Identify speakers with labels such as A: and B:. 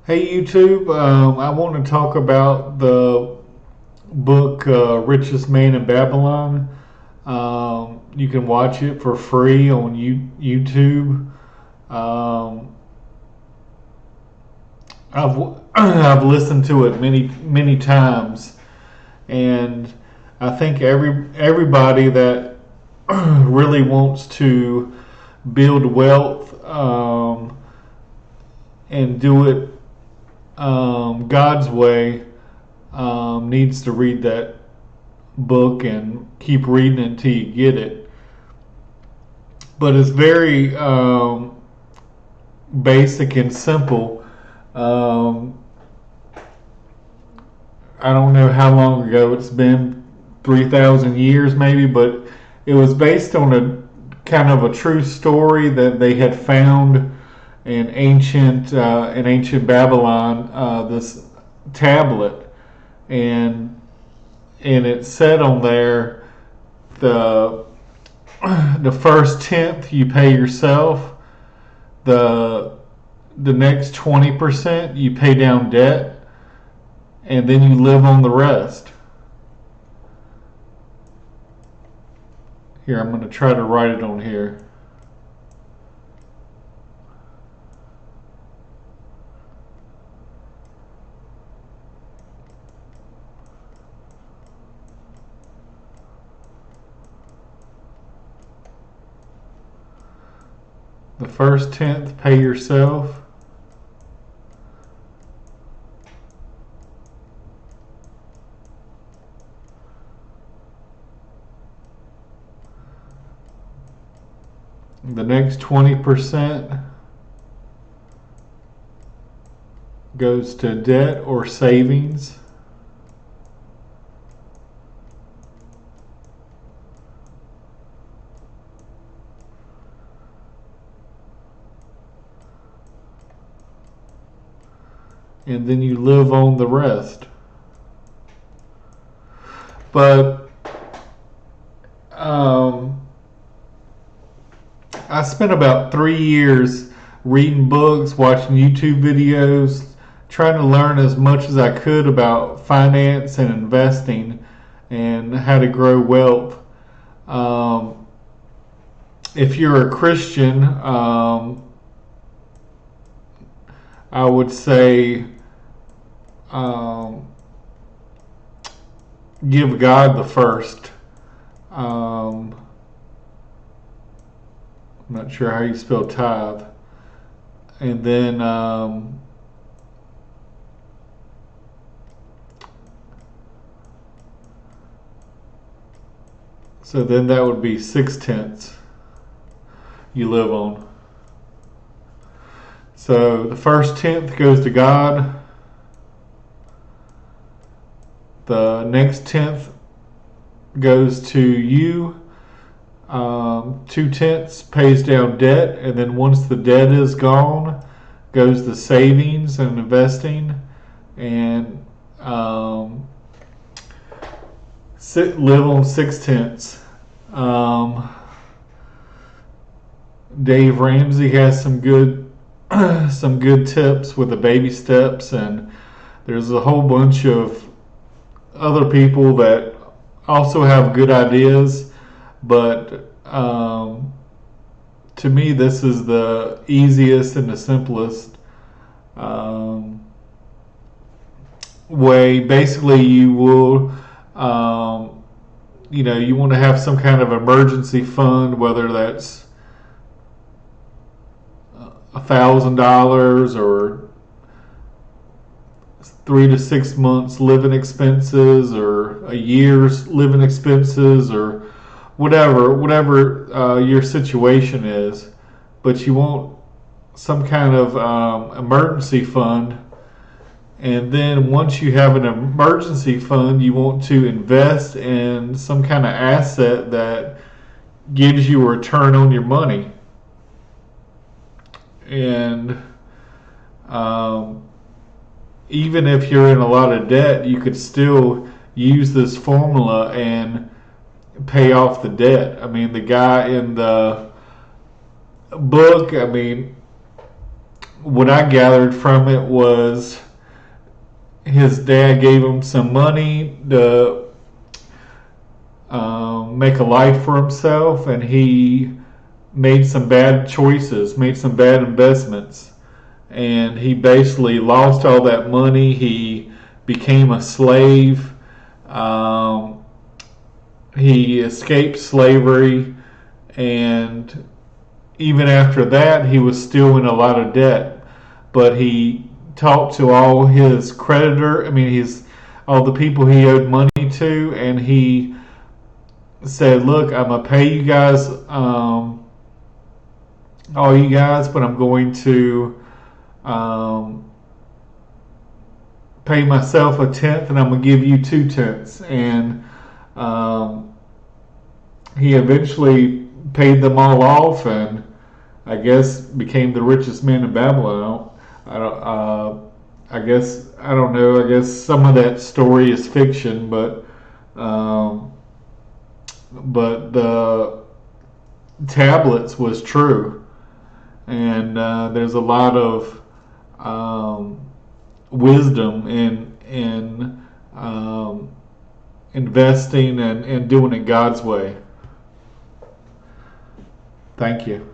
A: Hey YouTube, I want to talk about the book Richest Man in Babylon. You can watch it for free on YouTube. Um, I've I've listened to it many times, and I think everybody that really wants to build wealth and do it God's way needs to read that book and keep reading it until you get it. But it's very basic and simple. Um, I don't know how long ago it's been, 3,000 years maybe, but it was based on a kind of a true story that they had found in ancient Babylon, this tablet, and it said on there the the first tenth you pay yourself, the next 20% you pay down debt, and then you live on the rest. Here, I'm going to try to write it on here. The first tenth pay yourself. The next 20% goes to debt or savings. And then you live on the rest. But I spent about 3 years reading books, watching YouTube videos, trying to learn as much as I could about finance and investing and how to grow wealth. Um, if you're a Christian, I would say um, give God the first. I'm not sure how you spell tithe. And then so then that would be 6/10 you live on. So the first tenth goes to God. The next tenth goes to you. 2/10 pays down debt, and then once the debt is gone, goes to savings and investing, and live on 6/10. Dave Ramsey has some good some good tips with the baby steps, and there's a whole bunch of other people that also have good ideas, but to me this is the easiest and the simplest way. Basically, you will you want to have some kind of emergency fund, whether that's $1,000 or 3 to 6 months living expenses, or a year's living expenses, or whatever your situation is. But you want some kind of emergency fund, and then once you have an emergency fund, you want to invest in some kind of asset that gives you a return on your money. And even if you're in a lot of debt, you could still use this formula and pay off the debt. I mean, the guy in the book, I mean, what I gathered from it was his dad gave him some money to make a life for himself, and he made some bad choices, made some bad investments, and he basically lost all that money. He became a slave. Um, he escaped slavery, and even after that, he was still in a lot of debt. But he talked to all his creditor. I mean, his all the people he owed money to, and he said, "Look, I'm gonna pay you guys, all you guys, but I'm going to um, pay myself a tenth, and I'm gonna give you 2/10." And um, he eventually paid them all off, and I guess became the richest man in Babylon. I don't. I guess I don't know. I guess some of that story is fiction, um, but the tablets was true, and there's a lot of wisdom in investing and doing it God's way. Thank you.